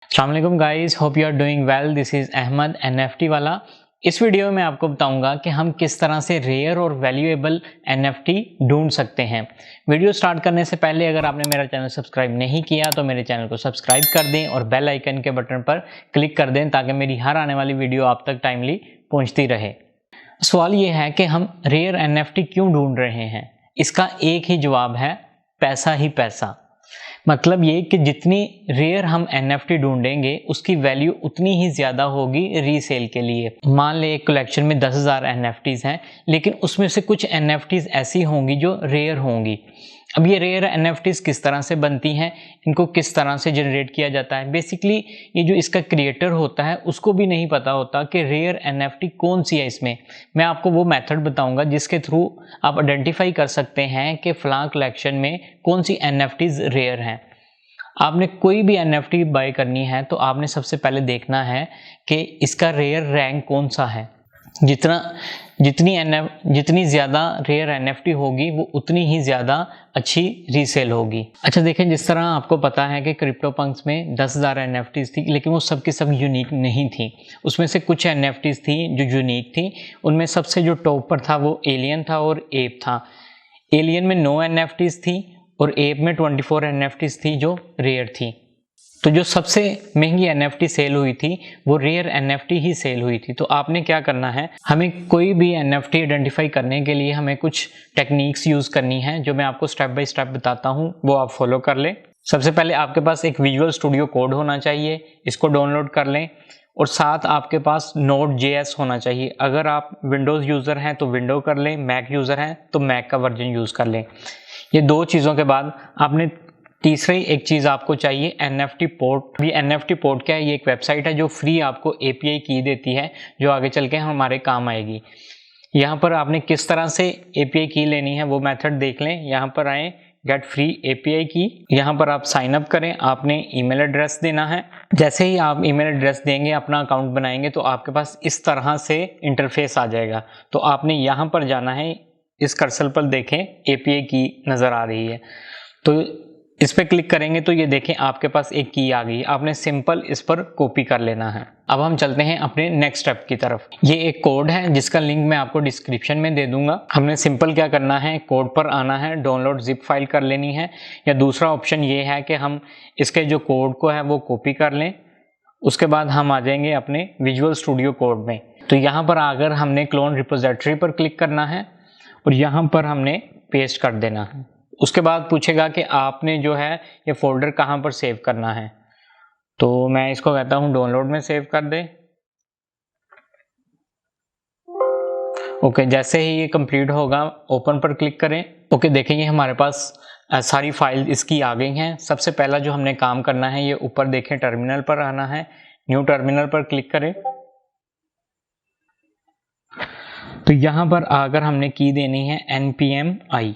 अस्सलाम वालेकुम guys, hope you are doing well. This is Ahmad NFT वाला। इस वीडियो में आपको बताऊंगा कि हम किस तरह से रेयर और वैल्यूएबल एनएफटी ढूंढ सकते हैं। वीडियो स्टार्ट करने से पहले अगर आपने मेरा चैनल सब्सक्राइब नहीं किया तो मेरे चैनल को सब्सक्राइब कर दें और बेल आइकन के बटन पर क्लिक कर दें ताकि मेरी हर आने वाली वीडियो आप तक टाइमली पहुँचती रहे। सवाल ये है कि हम रेयर एनएफटी क्यों ढूंढ रहे हैं। इसका एक ही जवाब है, पैसा ही पैसा। मतलब ये कि जितनी रेयर हम एनएफटी ढूंढेंगे उसकी वैल्यू उतनी ही ज़्यादा होगी रीसेल के लिए। मान ले एक कलेक्शन में 10,000 एनएफटीज़ हैं, लेकिन उसमें से कुछ एनएफटीज़ ऐसी होंगी जो रेयर होंगी। अब ये रेयर एनएफटीज़ किस तरह से बनती हैं, इनको किस तरह से जनरेट किया जाता है। बेसिकली ये जो इसका क्रिएटर होता है उसको भी नहीं पता होता कि रेयर एनएफटी कौन सी है। इसमें मैं आपको वो मेथड बताऊंगा जिसके थ्रू आप आइडेंटिफाई कर सकते हैं कि फ़लाँ कलेक्शन में कौन सी एनएफटीज़ रेयर हैं। आपने कोई भी एनएफटी बाय करनी है तो आपने सबसे पहले देखना है कि इसका रेयर रैंक कौन सा है। जितनी ज़्यादा रेयर एनएफटी होगी वो उतनी ही ज़्यादा अच्छी रीसेल होगी। अच्छा देखें, जिस तरह आपको पता है कि क्रिप्टो पंक्स में 10,000 एनएफटीज़ थी, लेकिन वो सब की सब यूनिक नहीं थी। उसमें से कुछ एनएफटीज़ थी जो यूनिक थी। उनमें सबसे जो टॉप पर था वो एलियन था और एप था। एलियन में 9 एनएफटीज़ थी और एप में 24 एनएफटीज़ थी जो रेयर थी। तो जो सबसे महंगी एनएफटी सेल हुई थी वो रेयर एनएफटी ही सेल हुई थी। तो आपने क्या करना है, हमें कोई भी एनएफटी आइडेंटिफाई करने के लिए हमें कुछ टेक्निक्स यूज़ करनी है जो मैं आपको स्टेप बाय स्टेप बताता हूँ, वो आप फॉलो कर लें। सबसे पहले आपके पास एक विजुअल स्टूडियो कोड होना चाहिए, इसको डाउनलोड कर लें। और साथ आपके पास Node.js होना चाहिए। अगर आप विंडोज़ यूज़र हैं तो विंडो कर लें, मैक यूज़र हैं तो मैक का वर्जन यूज़ कर लें। ये दो चीज़ों के बाद आपने तीसरी एक चीज़ आपको चाहिए, NFT पोर्ट। ये NFT पोर्ट क्या है, ये एक वेबसाइट है जो फ्री आपको API की देती है जो आगे चल के हमारे काम आएगी। यहाँ पर आपने किस तरह से API की लेनी है वो मेथड देख लें। यहाँ पर आए, गेट फ्री API की, यहाँ पर आप साइन अप करें। आपने ईमेल एड्रेस देना है। जैसे ही आप ईमेल एड्रेस देंगे, अपना अकाउंट बनाएंगे तो आपके पास इस तरह से इंटरफेस आ जाएगा। तो आपने यहाँ पर जाना है, इस कर्सर पर देखें API की नज़र आ रही है, तो इस पर क्लिक करेंगे तो ये देखें आपके पास एक की आ गई। आपने सिंपल इस पर कॉपी कर लेना है। अब हम चलते हैं अपने नेक्स्ट स्टेप की तरफ। ये एक कोड है जिसका लिंक मैं आपको डिस्क्रिप्शन में दे दूंगा। हमने सिंपल क्या करना है, कोड पर आना है, डाउनलोड जिप फाइल कर लेनी है, या दूसरा ऑप्शन ये है कि हम इसके जो कोड को है वो कॉपी कर लें। उसके बाद हम आ जाएंगे अपने विजुअल स्टूडियो कोड में। तो यहाँ पर आकर हमने क्लोन रिपोजिटरी पर क्लिक करना है और यहाँ पर हमने पेस्ट कर देना है। उसके बाद पूछेगा कि आपने जो है ये फोल्डर कहाँ पर सेव करना है। तो मैं इसको कहता हूँ डाउनलोड में सेव कर दे। ओके, जैसे ही ये कंप्लीट होगा ओपन पर क्लिक करें। ओके, देखेंगे हमारे पास सारी फाइल इसकी आ गई हैं। सबसे पहला जो हमने काम करना है, ये ऊपर देखें टर्मिनल पर आना है, न्यू टर्मिनल पर क्लिक करें। तो यहाँ पर आकर हमने की देनी है npm i।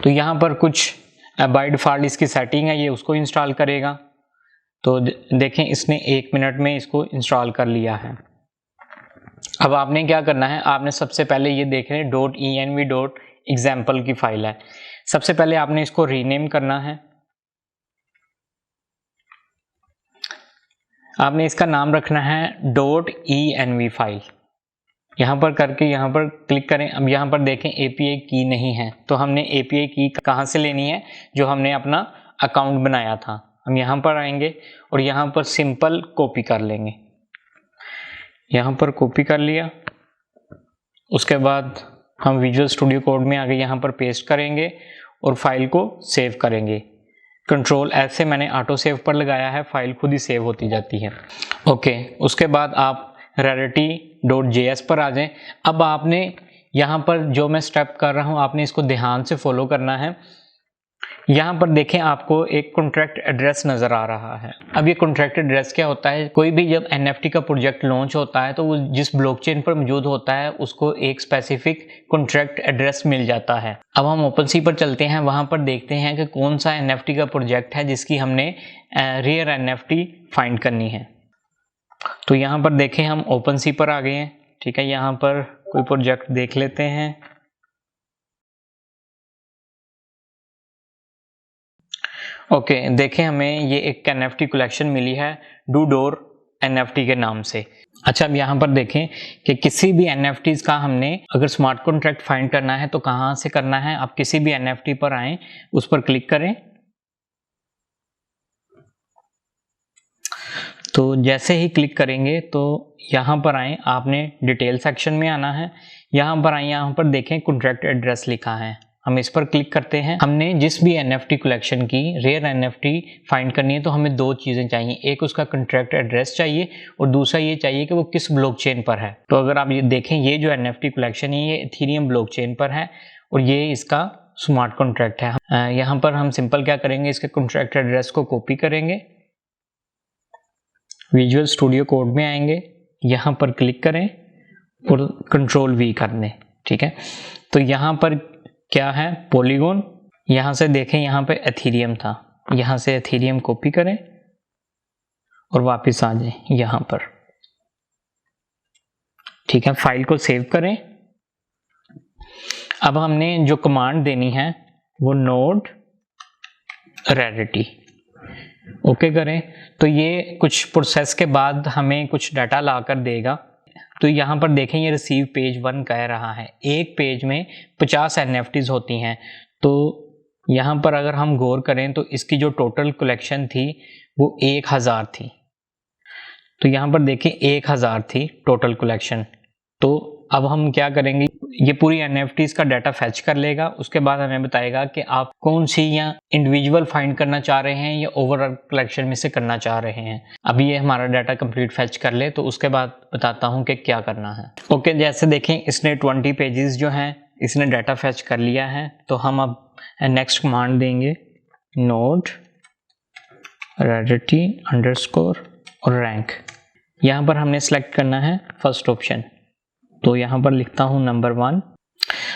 तो यहाँ पर कुछ बाय डिफ़ॉल्ट इसकी सेटिंग है, ये उसको इंस्टॉल करेगा। तो देखें इसने 1 मिनट में इसको इंस्टॉल कर लिया है। अब आपने क्या करना है, आपने सबसे पहले ये देख रहे हैं .env.example की फाइल है। सबसे पहले आपने इसको रीनेम करना है। आपने इसका नाम रखना है .env फाइल। यहाँ पर करके यहाँ पर क्लिक करें। अब यहाँ पर देखें API की नहीं है, तो हमने API की कहाँ से लेनी है, जो हमने अपना अकाउंट बनाया था। हम यहाँ पर आएंगे और यहाँ पर सिंपल कॉपी कर लेंगे। यहाँ पर कॉपी कर लिया। उसके बाद हम विजुअल स्टूडियो कोड में आगे यहाँ पर पेस्ट करेंगे और फाइल को सेव करेंगे। कंट्रोल ऐसे मैंने ऑटो सेव पर लगाया है, फाइल खुद ही सेव होती जाती है। ओके, उसके बाद आप rarity.js पर आ जाएं। अब आपने यहाँ पर जो मैं स्टेप कर रहा हूँ आपने इसको ध्यान से फॉलो करना है। यहाँ पर देखें आपको एक कॉन्ट्रैक्ट एड्रेस नज़र आ रहा है। अब ये कॉन्ट्रैक्ट एड्रेस क्या होता है, कोई भी जब NFT का प्रोजेक्ट लॉन्च होता है तो वो जिस ब्लॉकचेन पर मौजूद होता है उसको एक स्पेसिफिक कॉन्ट्रैक्ट एड्रेस मिल जाता है। अब हम ओपनसी पर चलते हैं, वहाँ पर देखते हैं कि कौन सा NFT का प्रोजेक्ट है जिसकी हमने रेयर NFT फाइंड करनी है। तो यहाँ पर देखें हम ओपनसी पर आ गए हैं। ठीक है, यहाँ पर कोई प्रोजेक्ट देख लेते हैं। ओके देखें, हमें ये एक NFT कलेक्शन मिली है डूडोर NFT के नाम से। अच्छा, अब यहाँ पर देखें कि किसी भी NFTs का हमने अगर स्मार्ट कॉन्ट्रैक्ट फाइंड करना है तो कहाँ से करना है। आप किसी भी NFT पर आएँ, उस पर क्लिक करें। तो जैसे ही क्लिक करेंगे तो यहाँ पर आएँ, आपने डिटेल सेक्शन में आना है। यहाँ पर आएँ, यहाँ पर देखें कॉन्ट्रैक्ट एड्रेस लिखा है, हम इस पर क्लिक करते हैं। हमने जिस भी NFT कलेक्शन की रेयर NFT फाइंड करनी है तो हमें दो चीज़ें चाहिए, एक उसका कॉन्ट्रैक्ट एड्रेस चाहिए और दूसरा ये चाहिए कि वो किस ब्लॉकचेन पर है। तो अगर आप ये देखें, ये जो NFT कलेक्शन है ये इथेरियम ब्लॉकचेन पर है और ये इसका स्मार्ट कॉन्ट्रैक्ट है। यहाँ पर हम सिंपल क्या करेंगे, इसके कॉन्ट्रैक्ट एड्रेस को कॉपी करेंगे, विजुअल स्टूडियो कोड में आएंगे, यहाँ पर क्लिक करें और कंट्रोल V कर दें। ठीक है, तो यहाँ पर क्या है, पॉलीगॉन। यहाँ से देखें, यहाँ पे एथीरियम था, यहाँ से एथीरियम कॉपी करें और वापस आ जाए यहाँ पर। ठीक है, फाइल को सेव करें। अब हमने जो कमांड देनी है वो नोड रेडिटी ओके करें। तो ये कुछ प्रोसेस के बाद हमें कुछ डाटा ला कर देगा। तो यहाँ पर देखें, ये रिसीव पेज 1 कह रहा है, एक पेज में 50 NFTs होती हैं। तो यहाँ पर अगर हम गौर करें तो इसकी जो टोटल कलेक्शन थी वो 1000 थी। तो यहाँ पर देखें 1000 थी टोटल कलेक्शन। तो अब हम क्या करेंगे, ये पूरी NFTs का डाटा फैच कर लेगा, उसके बाद हमें बताएगा कि आप कौन सी या इंडिविजुअल फाइंड करना चाह रहे हैं या ओवरऑल कलेक्शन में से करना चाह रहे हैं। अभी ये हमारा डाटा कंप्लीट फैच कर ले तो उसके बाद बताता हूँ कि क्या करना है। ओके, जैसे देखें इसने 20 पेजेस जो हैं इसने डाटा फैच कर लिया है। तो हम अब नेक्स्ट कमांड देंगे, नोड रेडिटी अंडरस्कोर और रैंक। यहाँ पर हमने सेलेक्ट करना है फर्स्ट ऑप्शन, तो यहाँ पर लिखता हूँ नंबर 1।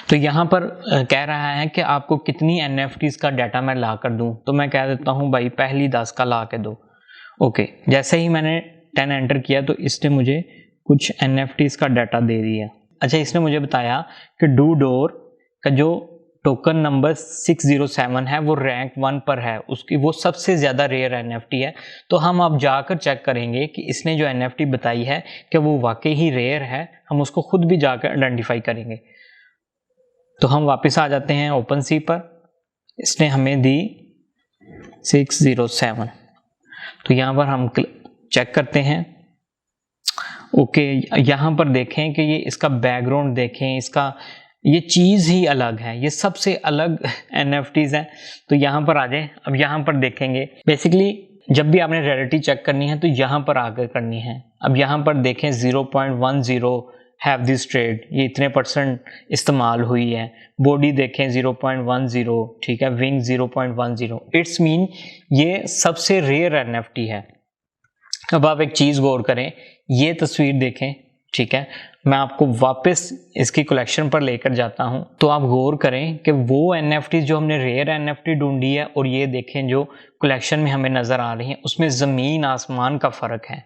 तो यहाँ पर कह रहा है कि आपको कितनी NFTs का डाटा मैं ला कर दूँ, तो मैं कह देता हूँ भाई पहली 10 का ला के दो। ओके, जैसे ही मैंने 10 एंटर किया तो इसने मुझे कुछ NFTs का डाटा दे दिया। अच्छा, इसने मुझे बताया कि डूडोर का जो टोकन नंबर 607 है वो रैंक 1 पर है, उसकी वो सबसे ज़्यादा रेयर NFT है। तो हम अब जाकर चेक करेंगे कि इसने जो NFT बताई है कि वो वाकई ही रेयर है, हम उसको खुद भी जाकर आइडेंटिफाई करेंगे। तो हम वापस आ जाते हैं ओपन सी पर, इसने हमें दी 607। तो यहाँ पर हम चेक करते हैं। ओके, यहाँ पर देखें कि ये इसका बैकग्राउंड देखें, इसका ये चीज़ ही अलग है, ये सबसे अलग NFTs हैं। तो यहाँ पर आ जाए, अब यहाँ पर देखेंगे बेसिकली जब भी आपने रेडिटी चेक करनी है तो यहाँ पर आकर करनी है। अब यहाँ पर देखें 0.10 हैव दिस ट्रेड, ये इतने % इस्तेमाल हुई है। बॉडी देखें 0.10, ठीक है, विंग 0.10, इट्स मीन ये सबसे रेयर NFT है। अब आप एक चीज़ गौर करें, ये तस्वीर देखें, ठीक है, मैं आपको वापस इसकी कलेक्शन पर लेकर जाता हूं। तो आप गौर करें कि वो NFT जो हमने रेयर NFT ढूंढी है और ये देखें जो कलेक्शन में हमें नज़र आ रही है, उसमें ज़मीन आसमान का फ़र्क है।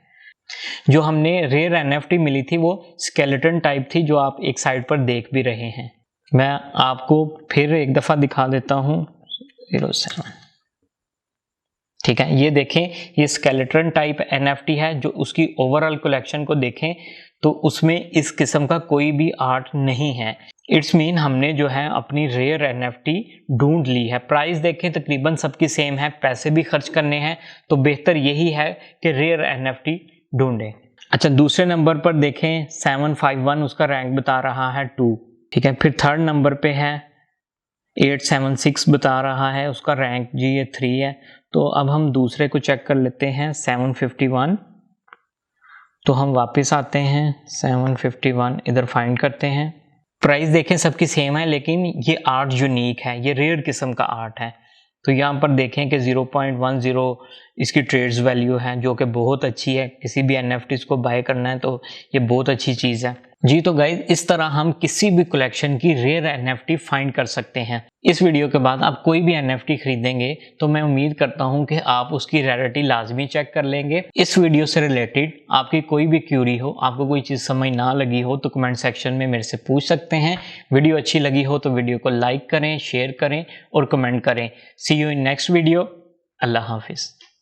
जो हमने रेयर NFT मिली थी वो स्केलेटन टाइप थी, जो आप एक साइड पर देख भी रहे हैं। मैं आपको फिर एक दफ़ा दिखा देता हूँ 07, ठीक है, ये देखें, ये स्केलेटन टाइप NFT है। जो उसकी ओवरऑल कलेक्शन को देखें तो उसमें इस किस्म का कोई भी आर्ट नहीं है। इट्स मीन हमने जो है अपनी रेयर NFT ढूंढ ली है। प्राइस देखें तकरीबन सबकी सेम है, पैसे भी खर्च करने हैं तो बेहतर यही है कि रेयर NFT ढूंढें। अच्छा, दूसरे नंबर पर देखें 751, उसका रैंक बता रहा है 2, ठीक है। फिर थर्ड नंबर पे है 876 बता रहा है, उसका रैंक जी ये 3 है। तो अब हम दूसरे को चेक कर लेते हैं 751। तो हम वापस आते हैं 751, इधर फाइंड करते हैं। प्राइस देखें सबकी सेम है लेकिन ये आर्ट यूनिक है, ये रेयर किस्म का आर्ट है। तो यहाँ पर देखें कि 0.10 इसकी ट्रेड्स वैल्यू है, जो कि बहुत अच्छी है। किसी भी NFTs को बाय करना है तो ये बहुत अच्छी चीज़ है जी। तो गाइज, इस तरह हम किसी भी कलेक्शन की रेयर NFT फाइंड कर सकते हैं। इस वीडियो के बाद आप कोई भी NFT खरीदेंगे तो मैं उम्मीद करता हूं कि आप उसकी रेयरिटी लाजमी चेक कर लेंगे। इस वीडियो से रिलेटेड आपकी कोई भी क्यूरी हो, आपको कोई चीज़ समझ ना लगी हो तो कमेंट सेक्शन में मेरे से पूछ सकते हैं। वीडियो अच्छी लगी हो तो वीडियो को लाइक करें, शेयर करें और कमेंट करें। सी यू इन नेक्स्ट वीडियो। अल्लाह हाफिज़।